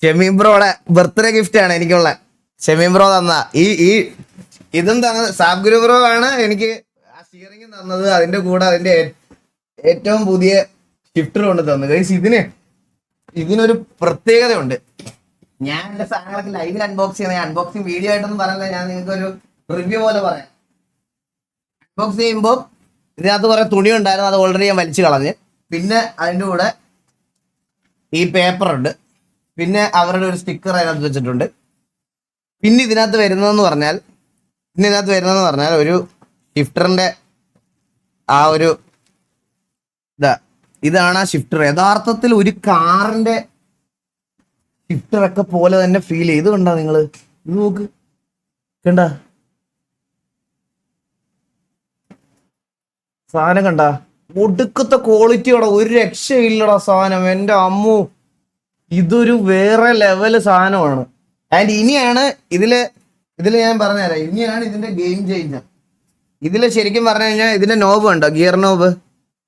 ഷെമീം ബ്രോയുടെ birthday gift ആണ് എനിക്കുള്ള. ഷെമീം ബ്രോ തന്ന ഈ ഇതും തന്നത് സാബ് ഗുരു ബ്രോ ആണ് എനിക്ക് ആ സ്റ്റിയറിംഗ് തന്നത്. അതിന്റെ കൂടെ അതിന്റെ ഏറ്റവും പുതിയ ഷിഫ്റ്റർ കൊണ്ട് തന്നു. ഗൈസ് ഇതിനൊരു പ്രത്യേകതയുണ്ട്. ഞാൻ എന്റെ സാധനങ്ങളൊക്കെ ലൈവിൽ അൺബോക്സ് ചെയ്യുന്ന അൺബോക്സിങ് വീഡിയോ ആയിട്ടൊന്നും പറയുന്നത്, ഞാൻ നിങ്ങൾക്ക് ഒരു റിവ്യൂ പോലെ പറയാം. അൺബോക്സ് ചെയ്യുമ്പോൾ ഇതിനകത്ത് കുറെ തുണി ഉണ്ടായിരുന്നു, അത് ഓൾറെഡി ഞാൻ വലിച്ചു കളഞ്ഞ്. പിന്നെ അതിൻ്റെ കൂടെ ഈ പേപ്പർ ഉണ്ട്, പിന്നെ അവരുടെ ഒരു സ്റ്റിക്കർ അതിനകത്ത് വെച്ചിട്ടുണ്ട്. പിന്നെ ഇതിനകത്ത് വരുന്നതെന്ന് പറഞ്ഞാൽ ഒരു ഷിഫ്റ്ററിന്റെ ആ ഒരു ഇതാണ് ആ ഷിഫ്റ്റർ. യഥാർത്ഥത്തിൽ ഒരു കാറിന്റെ ഷിഫ്റ്ററൊക്കെ പോലെ തന്നെ ഫീൽ ചെയ്ത്. കണ്ടാ നിങ്ങള് ഇത് നോക്ക്, കണ്ട സാധനം കണ്ട, ഒടുക്കത്തെ ക്വാളിറ്റിയോടെ ഒരു രക്ഷയില്ലടാ സാധനം. എൻ്റെ അമ്മു, ഇതൊരു വേറെ ലെവല് സാധനമാണ്. ആൻഡ് ഇനിയാണ് ഇതില് ഞാൻ പറഞ്ഞുതരാം, ഇനിയാണ് ഇതിന്റെ ഗെയിം ചേഞ്ചർ. ഇതില് ശരിക്കും പറഞ്ഞു കഴിഞ്ഞാൽ ഇതിന്റെ നോബ് ഉണ്ടോ, ഗിയർ നോബ്.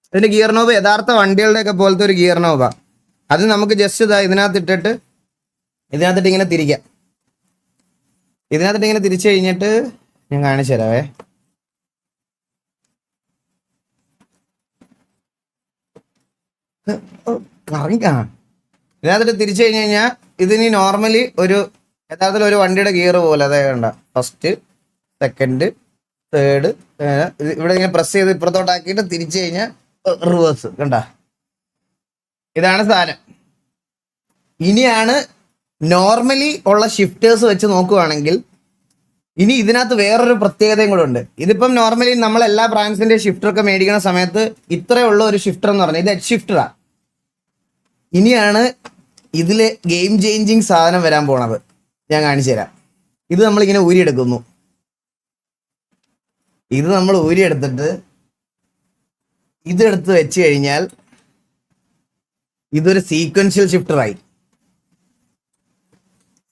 ഇതിന്റെ ഗിയർ നോബ് യഥാർത്ഥ വണ്ടികളുടെ ഒക്കെ പോലത്തെ ഒരു ഗിയർ നോബാ. അത് നമുക്ക് ജസ്റ്റ് ഇതിനകത്തിട്ടിട്ട് ഇങ്ങനെ തിരിക്കാം. ഇങ്ങനെ തിരിച്ചു കഴിഞ്ഞിട്ട് ഞാൻ കാണിച്ചു തരാവേ. ഇതിനകത്തിട്ട് തിരിച്ചു കഴിഞ്ഞ് കഴിഞ്ഞാൽ ഇതിന് നോർമലി യഥാർത്ഥത്തിൽ ഒരു വണ്ടിയുടെ ഗിയർ പോലെ. അതേ കണ്ട, ഫസ്റ്റ്, സെക്കൻഡ്, തേർഡ്, ഇവിടെ ഇങ്ങനെ പ്രസ് ചെയ്ത് ഇപ്പുറത്തോട്ടാക്കിയിട്ട് തിരിച്ചു കഴിഞ്ഞാൽ റിവേഴ്സ്. കണ്ട, ഇതാണ് സാധനം. ഇനിയാണ് നോർമലി ഉള്ള ഷിഫ്റ്റേഴ്സ് വെച്ച് നോക്കുവാണെങ്കിൽ ഇനി ഇതിനകത്ത് വേറൊരു പ്രത്യേകതയും കൂടെ ഉണ്ട്. ഇതിപ്പം നോർമലി നമ്മൾ എല്ലാ ബ്രാൻഡ്സിന്റെ ഷിഫ്റ്ററൊക്കെ മേടിക്കുന്ന സമയത്ത് ഇത്രയുള്ള ഒരു ഷിഫ്റ്റർ എന്ന് പറഞ്ഞാൽ ഇത് എച്ച് ഷിഫ്റ്ററാ. ഇനിയാണ് ഇതില് ഗെയിം ചേഞ്ചിങ് സാധനം വരാൻ പോണത്. ഞാൻ കാണിച്ചു തരാം. ഇത് നമ്മളിങ്ങനെ ഊരിയെടുക്കുന്നു. ഇത് നമ്മൾ ഊരിയെടുത്തിട്ട് ഇതെടുത്ത് വെച്ച് കഴിഞ്ഞാൽ ഇതൊരു സീക്വൻഷ്യൽ ഷിഫ്റ്ററായി.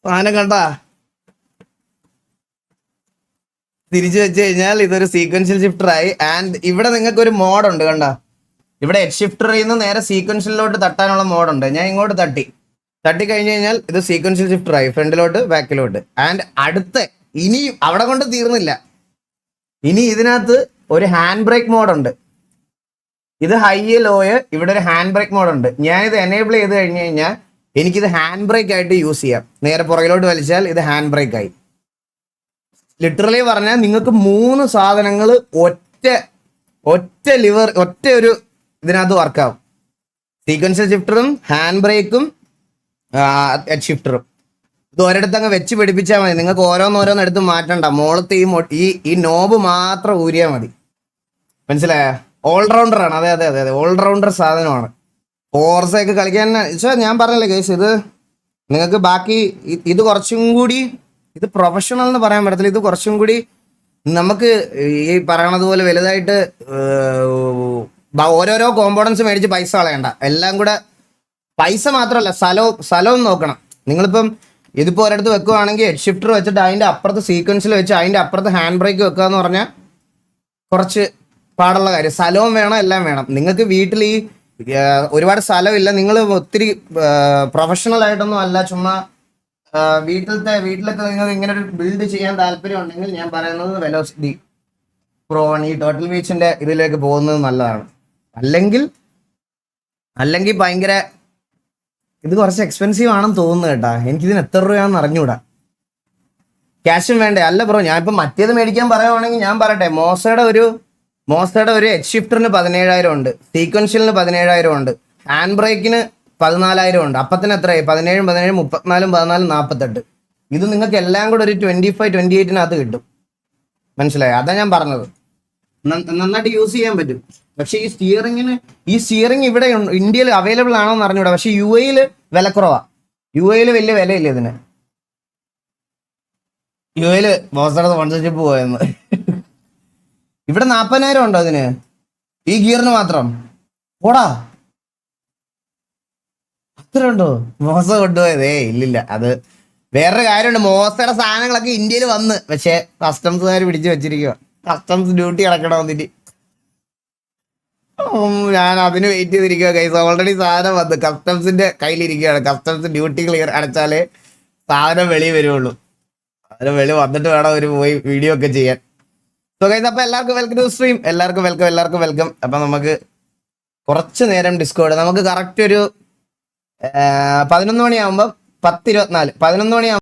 സാധനം കണ്ടാ, തിരിച്ചു വെച്ച് കഴിഞ്ഞാൽ ഇതൊരു സീക്വൻഷ്യൽ ഷിഫ്റ്ററായി. ആൻഡ് ഇവിടെ നിങ്ങൾക്ക് ഒരു മോഡുണ്ട്. കണ്ട, ഇവിടെ എച്ച് ഷിഫ്റ്ററിൽ നിന്ന് നേരെ സീക്വൻഷ്യലിലോട്ട് തട്ടാനുള്ള മോഡുണ്ട്. ഞാൻ ഇങ്ങോട്ട് തട്ടി കഴിഞ്ഞ് കഴിഞ്ഞാൽ ഇത് സീക്വൻഷ്യൽ ഷിഫ്റ്ററായി, ഫ്രണ്ടിലോട്ട് ബാക്കിലോട്ട്. ആൻഡ് ഇനി അവിടെ കൊണ്ട് തീർന്നില്ല. ഇനി ഇതിനകത്ത് ഒരു ഹാൻഡ് ബ്രേക്ക് മോഡുണ്ട്. ഇത് ഹൈ ലോയ്, ഇവിടെ ഒരു ഹാൻഡ് ബ്രേക്ക് മോഡുണ്ട്. ഞാൻ ഇത് എനേബിൾ ചെയ്ത് കഴിഞ്ഞ് കഴിഞ്ഞാൽ എനിക്കിത് ഹാൻഡ് ബ്രേക്ക് ആയിട്ട് യൂസ് ചെയ്യാം. നേരെ പുറകിലോട്ട് വലിച്ചാൽ ഇത് ഹാൻഡ് ബ്രേക്ക് ആയി. ലിറ്ററലി പറഞ്ഞാൽ നിങ്ങൾക്ക് 3 സാധനങ്ങൾ ഒറ്റ ലിവർ, ഒറ്റ ഒരു ഇതിനകത്ത് വർക്കാവും. Sequential ഷിഫ്റ്ററും hand ബ്രേക്കും ഷിഫ്റ്ററും. ഇത് ഒരിടത്തങ്ങ് വെച്ച് പിടിപ്പിച്ചാൽ മതി. നിങ്ങൾക്ക് ഓരോന്നോരോന്ന് എടുത്ത് മാറ്റണ്ട. മോളത്തെ ഈ നോബ് മാത്രം ഊരിയാൽ മതി. മനസ്സിലായ? ഓൾറൗണ്ടറാണ്. അതെ ഓൾറൗണ്ടർ സാധനമാണ്. ഫോർസയൊക്കെ കളിക്കാൻ ഞാൻ പറഞ്ഞല്ലേ കേസ്, ഇത് നിങ്ങൾക്ക് ബാക്കി ഇത് കുറച്ചും കൂടി, ഇത് പ്രൊഫഷണൽ എന്ന് പറയാൻ പറ്റത്തില്ല. ഇത് കുറച്ചും കൂടി നമുക്ക് ഈ പറയണത് പോലെ വലുതായിട്ട് ഓരോരോ കോമ്പോണൻസ് മേടിച്ച് പൈസ കളയണ്ട. എല്ലാം കൂടെ പൈസ മാത്രമല്ല, സ്ഥലവും നോക്കണം. നിങ്ങളിപ്പം ഇതിപ്പോൾ ഒരിടത്ത് വെക്കുവാണെങ്കിൽ ഹെഡ് ഷിഫ്റ്റർ വെച്ചിട്ട് അതിൻ്റെ അപ്പുറത്ത് സീക്വൻസിൽ വെച്ച് അതിൻ്റെ അപ്പുറത്ത് ഹാൻഡ് ബ്രേക്ക് വെക്കുക എന്ന് പറഞ്ഞാൽ കുറച്ച് പാടുള്ള കാര്യം. സ്ഥലവും വേണം, എല്ലാം വേണം. നിങ്ങൾക്ക് വീട്ടിൽ ഈ ഒരുപാട് സ്ഥലമില്ല, നിങ്ങൾ ഒത്തിരി പ്രൊഫഷണൽ ആയിട്ടൊന്നും അല്ല, ചുമ്മാ വീട്ടിലൊക്കെ നിങ്ങൾക്ക് ഇങ്ങനെ ഒരു ബിൽഡ് ചെയ്യാൻ താല്പര്യം ഉണ്ടെങ്കിൽ ഞാൻ പറയുന്നത് വെലോസിറ്റി പ്രോ ഈ ടോട്ടൽ ബീച്ചിന്റെ ഇതിലേക്ക് പോകുന്നത് നല്ലതാണ്. അല്ലെങ്കിൽ ഭയങ്കര ഇത് കുറച്ച് എക്സ്പെൻസീവ് ആണെന്ന് തോന്നുന്നു കേട്ടാ. എനിക്കിതിന് എത്ര രൂപയാണെന്ന് അറിഞ്ഞൂടാ. ക്യാഷും വേണ്ടേ? അല്ല ബ്രോ, ഞാൻ ഇപ്പം മറ്റേത് മേടിക്കാൻ പറയുവാണെങ്കിൽ ഞാൻ പറയട്ടെ, മോസയുടെ ഒരു എച്ച് ഷിഫ്റ്ററിന് 17,000 ഉണ്ട്, സീക്വൻഷ്യലിന് 17,000 ഉണ്ട്, ഹാൻഡ് ബ്രേക്കിന് 14,000 ഉണ്ട്. അപ്പത്തിന് എത്രയായി? 17, 34, 48. ഇത് നിങ്ങൾക്ക് എല്ലാം കൂടെ ഒരു 25-28 കിട്ടും. മനസ്സിലായോ? അതാ ഞാൻ പറഞ്ഞത്. നന്നായിട്ട് യൂസ് ചെയ്യാൻ പറ്റും. പക്ഷെ ഈ സ്റ്റിയറിംഗ് ഇവിടെ ഇന്ത്യയിൽ അവൈലബിൾ ആണോ എന്ന് അറിഞ്ഞൂടാ. പക്ഷെ UAE വിലക്കുറവാ. UAE വലിയ വിലയില്ല ഇതിന്. UAE മോസയുടെ സ്പോൺസർഷിപ്പ് പോയെന്ന്. ഇവിടെ 40,000 ഉണ്ടോ ഇതിന്, ഈ ഗിയറിന് മാത്രം? ഓടാ, അത്ര ഉണ്ടോ? മോസ കൊണ്ടുപോയതേ ഇല്ലില്ല. അത് വേറൊരു കാര്യമുണ്ട്. മോസയുടെ സാധനങ്ങളൊക്കെ ഇന്ത്യയിൽ വന്ന്, പക്ഷെ കസ്റ്റംസുകാർ പിടിച്ചു വെച്ചിരിക്കുക. കസ്റ്റംസ് ഡ്യൂട്ടി അടക്കണം എന്നിട്ട്. ഞാൻ അതിന് വെയിറ്റ് ചെയ്തിരിക്കുക കൈസ്. ഓൾറെഡി സാധനം വന്ന് കസ്റ്റംസിന്റെ കയ്യിലിരിക്കുകയാണ്. കസ്റ്റംസ് ഡ്യൂട്ടി ക്ലിയർ അടച്ചാലേ സാധനം വെളി വരുള്ളൂ. സാധനം വെളി വന്നിട്ട് വേണം ഒരു പോയി വീഡിയോ ഒക്കെ ചെയ്യാൻ. സോ കൈസ്, അപ്പൊ എല്ലാവർക്കും വെൽക്കം ടു സ്ട്രീം. എല്ലാവർക്കും വെൽക്കം. അപ്പൊ നമുക്ക് കുറച്ച് നേരം ഡിസ്കോഡ് നമുക്ക് കറക്റ്റ് ഒരു 11 മണിയാകുമ്പോൾ 10:24 11 മണിയാകുമ്പോൾ